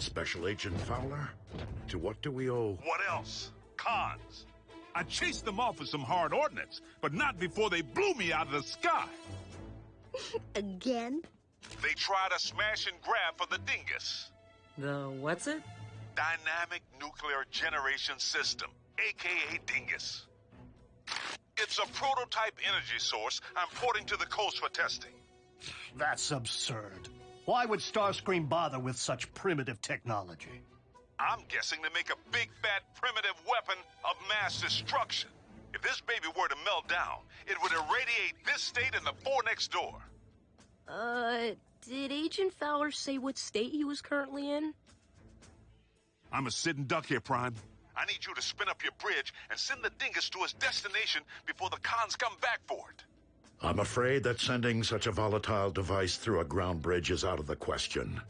Special Agent Fowler? To what do we owe? What else? Cons. I chased them off with some hard ordnance, but not before they blew me out of the sky. Again? They tried a smash and grab for the dingus. The what's it? Dynamic Nuclear Generation System, a.k.a. dingus. It's a prototype energy source I'm porting to the coast for testing. That's absurd. Why would Starscream bother with such primitive technology? I'm guessing to make a big, fat, primitive weapon of mass destruction. If this baby were to melt down, it would irradiate this state and the four next door. Did Agent Fowler say what state he was currently in? I'm a sitting duck here, Prime. I need you to spin up your bridge and send the dingus to its destination before the cons come back for it. I'm afraid that sending such a volatile device through a ground bridge is out of the question.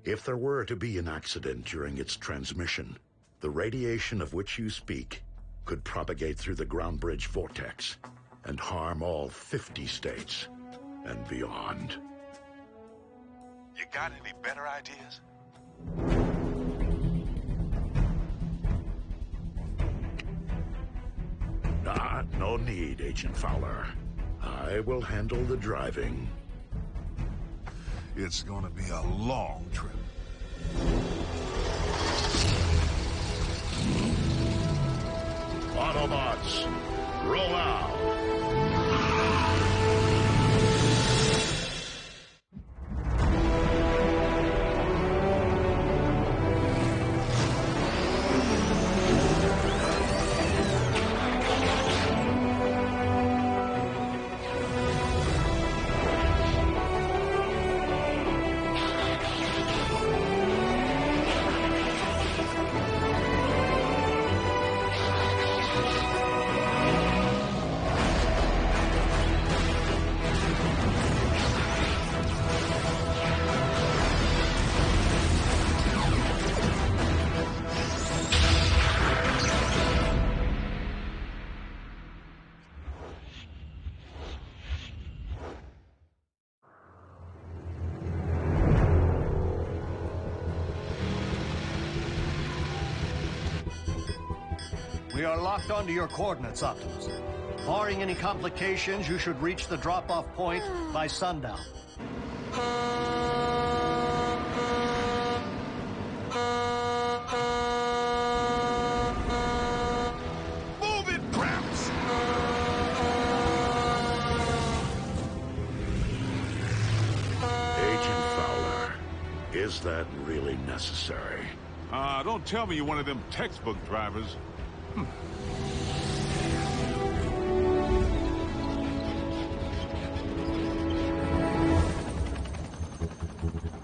If there were to be an accident during its transmission, the radiation of which you speak could propagate through the ground bridge vortex and harm all 50 states and beyond. You got any better ideas? No need, Agent Fowler. I will handle the driving. It's gonna be a long trip. Autobots, roll out! We are locked onto your coordinates, Optimus. Barring any complications, you should reach the drop-off point by sundown. Move it, Gramps! Agent Fowler, is that really necessary? Don't tell me you're one of them textbook drivers.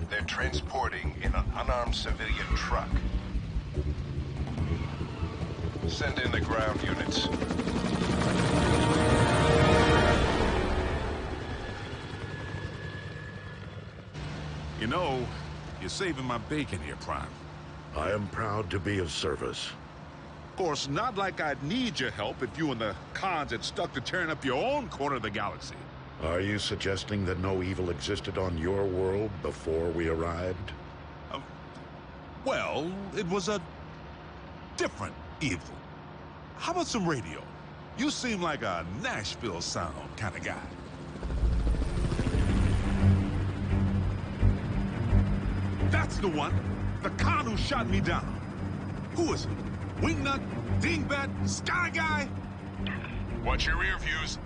They're transporting in an unarmed civilian truck. Send in the ground units. You know, you're saving my bacon here, Prime. I am proud to be of service. Of course, not like I'd need your help if you and the cons had stuck to tearing up your own corner of the galaxy. Are you suggesting that no evil existed on your world before we arrived? Well, it was a different evil. How about some radio? You seem like a Nashville sound kind of guy. That's the one! The con who shot me down. Who is it? Wingnut? Dingbat? Sky Guy? Watch your rear views.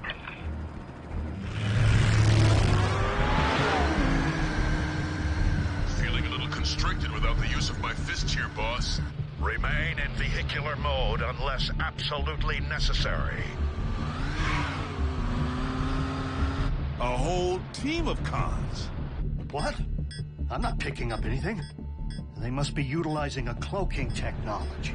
Feeling a little constricted without the use of my fists here, boss. Remain in vehicular mode unless absolutely necessary. A whole team of cons. What? I'm not picking up anything. They must be utilizing a cloaking technology.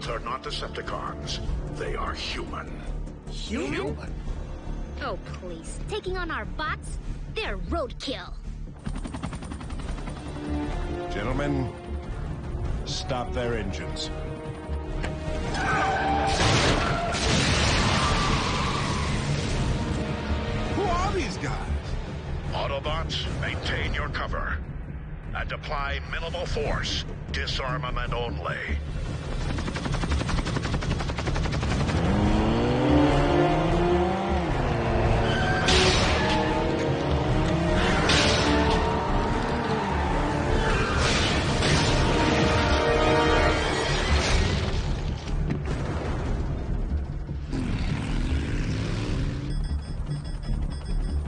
Autobots are not Decepticons. They are human. Human? Oh, please. Taking on our bots? They're roadkill. Gentlemen, stop their engines. Who are these guys? Autobots, maintain your cover. And apply minimal force. Disarmament only.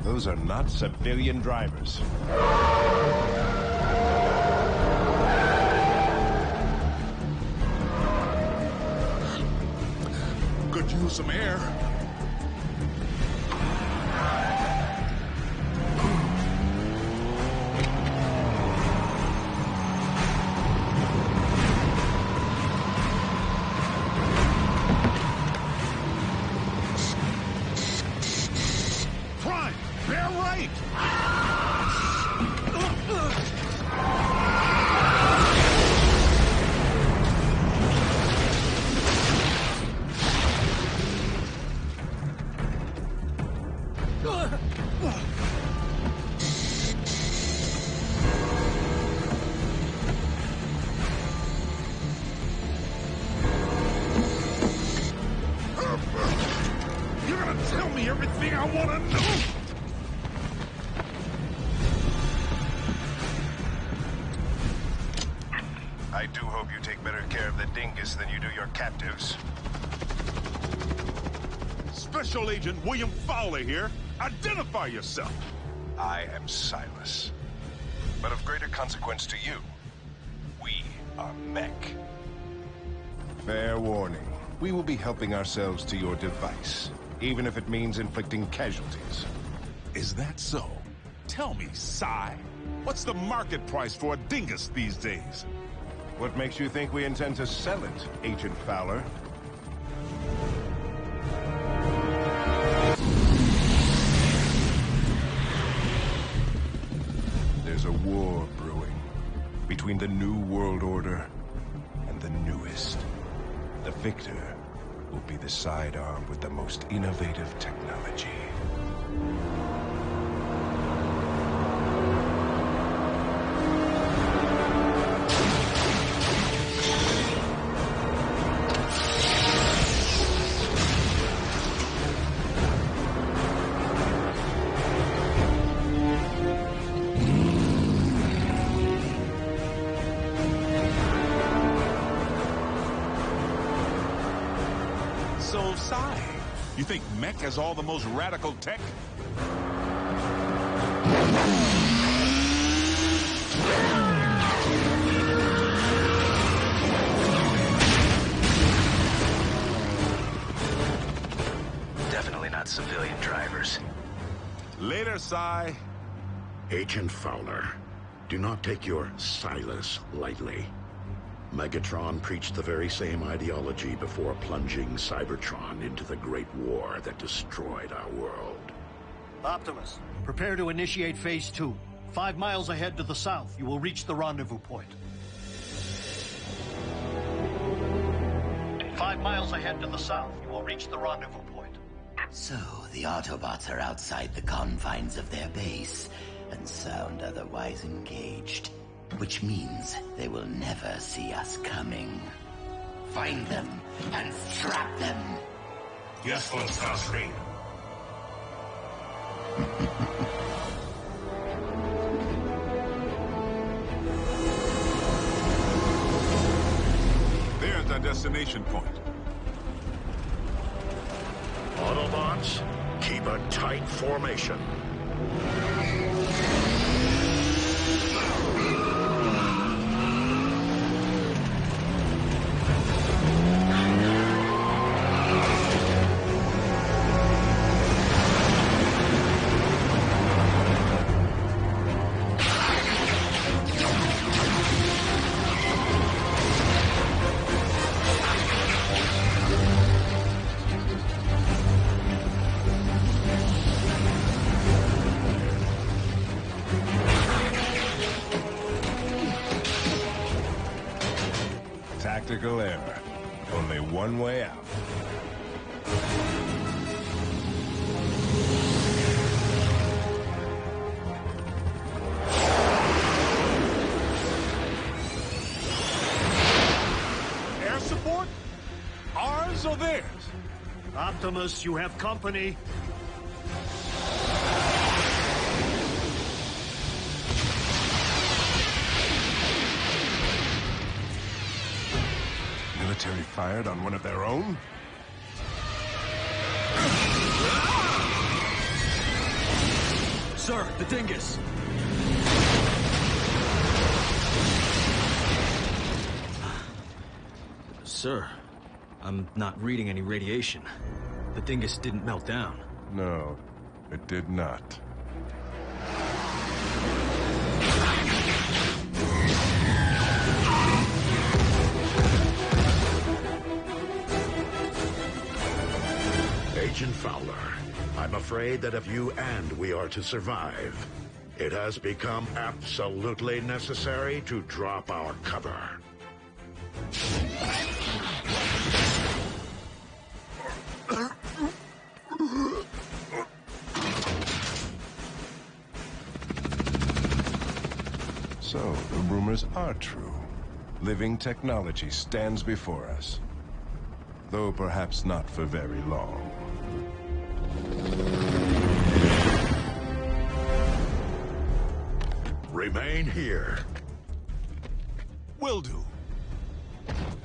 Those are not civilian drivers. Could use some air. Prime, they're right. You're gonna tell me everything I want to know. I do hope you take better care of the dingus than you do your captives. Special Agent William Fowler here. Identify yourself. I am Silas. But of greater consequence to you, we are Mech. Fair warning. We will be helping ourselves to your device, even if it means inflicting casualties. Is that so? Tell me, Psy, what's the market price for a dingus these days? What makes you think we intend to sell it, Agent Fowler? There's a war brewing between the New World Order and the newest. The victor will be the sidearm with the most innovative technology. So, Psy, you think Mech has all the most radical tech? Definitely not civilian drivers. Later, Psy. Agent Fowler, do not take your Silas lightly. Megatron preached the very same ideology before plunging Cybertron into the Great War that destroyed our world. Optimus, prepare to initiate Phase 2. 5 miles ahead to the south, you will reach the rendezvous point. 5 miles ahead to the south, you will reach the rendezvous point. So, the Autobots are outside the confines of their base and sound otherwise engaged, which means they will never see us coming. Find them and trap them! Yes, Lord Starscream. There's our destination point. Autobots, keep a tight formation. way out. Air support? Ours or theirs? Optimus, you have company. Military fired on one of their own? Sir, the dingus! Sir, I'm not reading any radiation. The dingus didn't melt down. No, it did not. Agent Fowler, I'm afraid that if you and we are to survive, it has become absolutely necessary to drop our cover. So, the rumors are true. Living technology stands before us. Though perhaps not for very long. Remain here. Will do.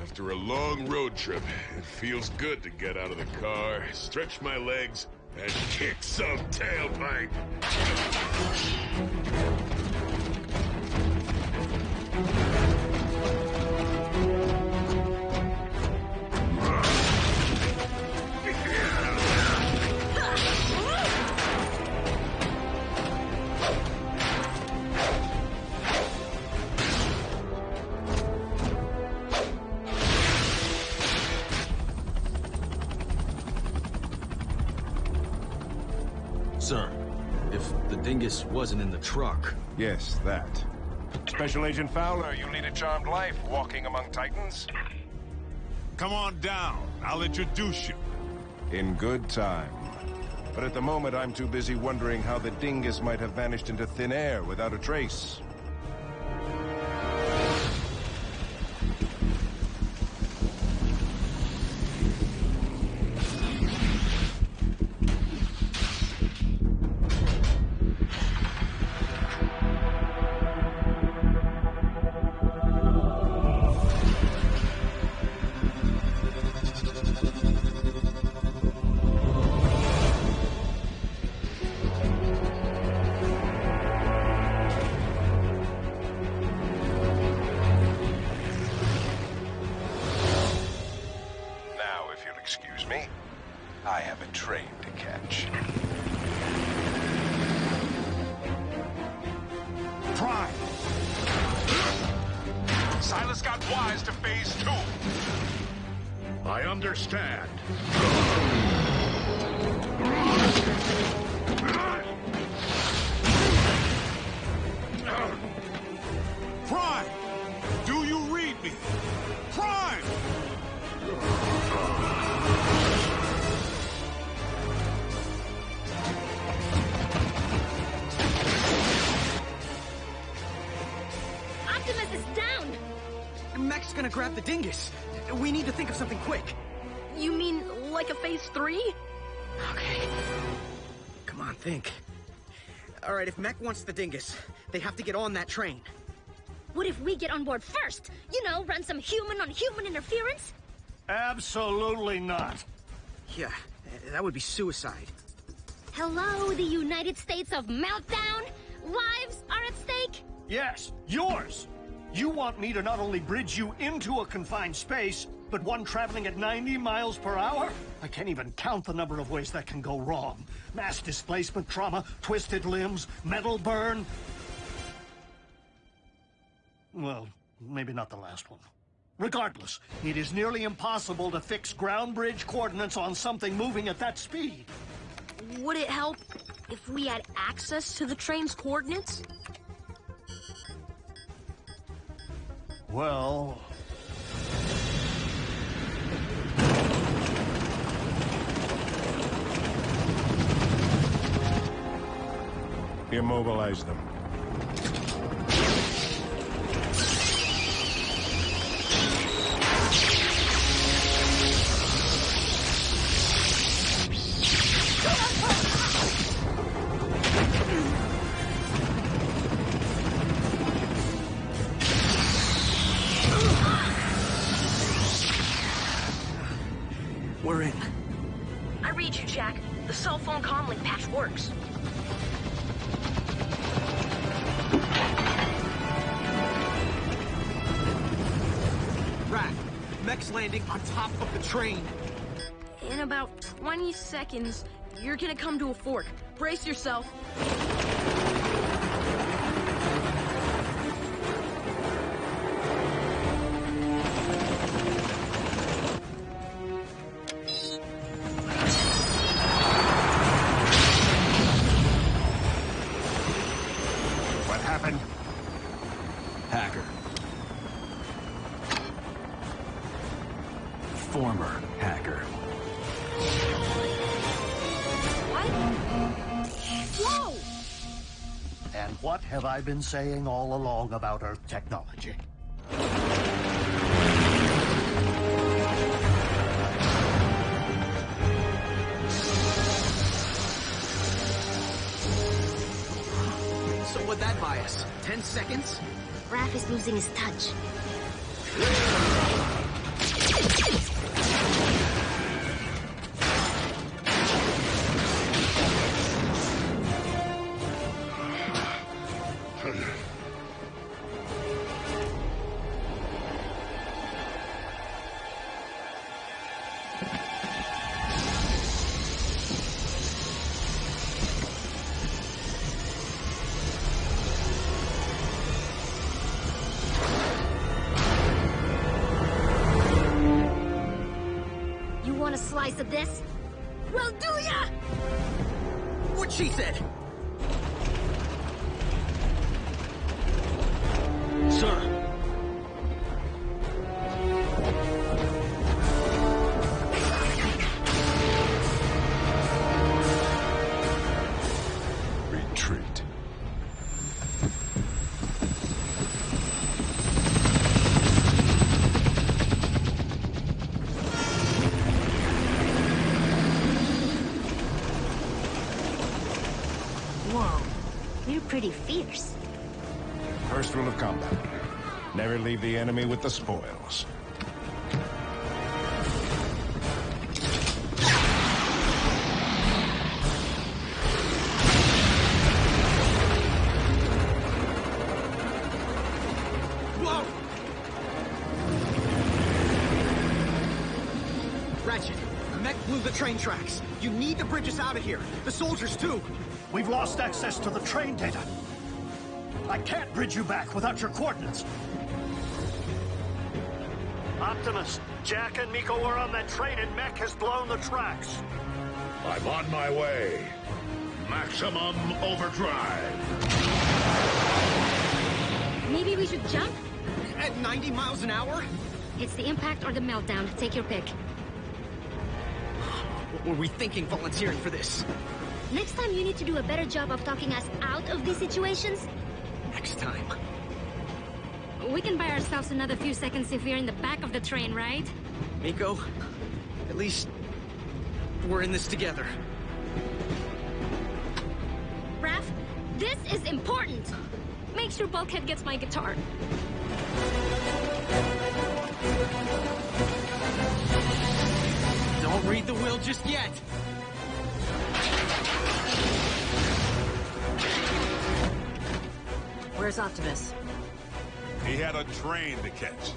After a long road trip, it feels good to get out of the car, stretch my legs, and kick some tailpipe. Sir, if the dingus wasn't in the truck... Yes, that. Special Agent Fowler, you lead a charmed life walking among Titans. Come on down. I'll introduce you. In good time. But at the moment, I'm too busy wondering how the dingus might have vanished into thin air without a trace. Excuse me. I have a train to catch. Prime! Silas got wise to phase 2. I understand. Prime! Do you read me? Prime! Optimus is down! Mech's gonna grab the dingus. We need to think of something quick. You mean like a phase 3? Okay. Come on, think. All right, if Mech wants the dingus, they have to get on that train. What if we get on board first? You know, run some human-on-human interference? Absolutely not. Yeah, that would be suicide. Hello, the United States of Meltdown? Lives are at stake? Yes, yours. You want me to not only bridge you into a confined space, but one traveling at 90 miles per hour? I can't even count the number of ways that can go wrong. Mass displacement trauma, twisted limbs, metal burn. Well, maybe not the last one. Regardless, it is nearly impossible to fix ground bridge coordinates on something moving at that speed. Would it help if we had access to the train's coordinates? Well... Immobilize them. We're in. I read you, Jack. The cell phone comlink patch works. Rat, mech's landing on top of the train. In about 20 seconds, you're gonna come to a fork. Brace yourself. What happened? Hacker. Former hacker. What? Whoa! And what have I been saying all along about Earth technology? So what'd that buy us? 10 seconds? Raph is losing his touch. You want a slice of this? Well, do ya? What she said? Sir. Retreat. Whoa, you're pretty fierce. First rule of combat. Never leave the enemy with the spoils. Whoa! Ratchet, the mech blew the train tracks. You need to bridge us out of here. The soldiers, too. We've lost access to the train data. I can't bridge you back without your coordinates. Optimus, Jack and Miko are on that train and Mech has blown the tracks. I'm on my way. Maximum overdrive. Maybe we should jump? At 90 miles an hour? It's the impact or the meltdown. Take your pick. What were we thinking volunteering for this? Next time you need to do a better job of talking us out of these situations. Next time. We can buy ourselves another few seconds if we're in the back of the train, right? Miko, at least we're in this together. Raph, this is important. Make sure Bulkhead gets my guitar. Don't read the will just yet. Where's Optimus? He had a train to catch.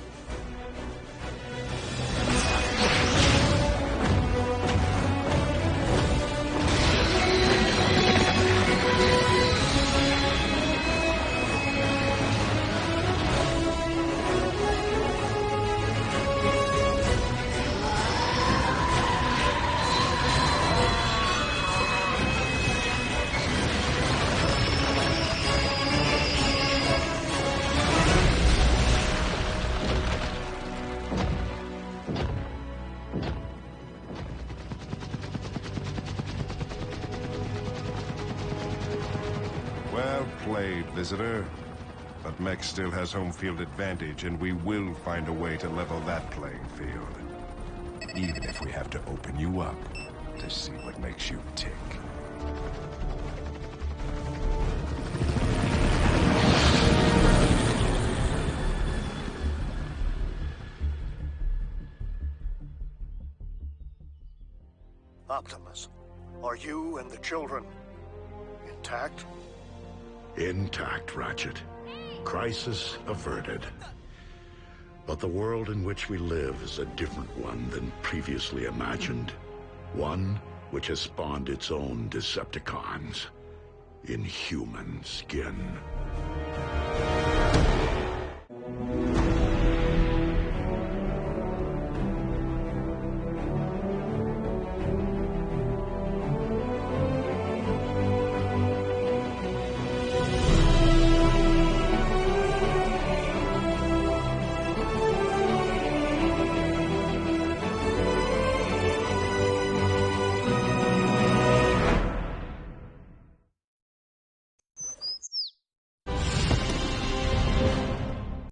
Well played, visitor. But Mech still has home field advantage, and we will find a way to level that playing field. Even if we have to open you up to see what makes you tick. Optimus, are you and the children intact? Intact, Ratchet. Crisis averted. But the world in which we live is a different one than previously imagined. One which has spawned its own Decepticons in human skin.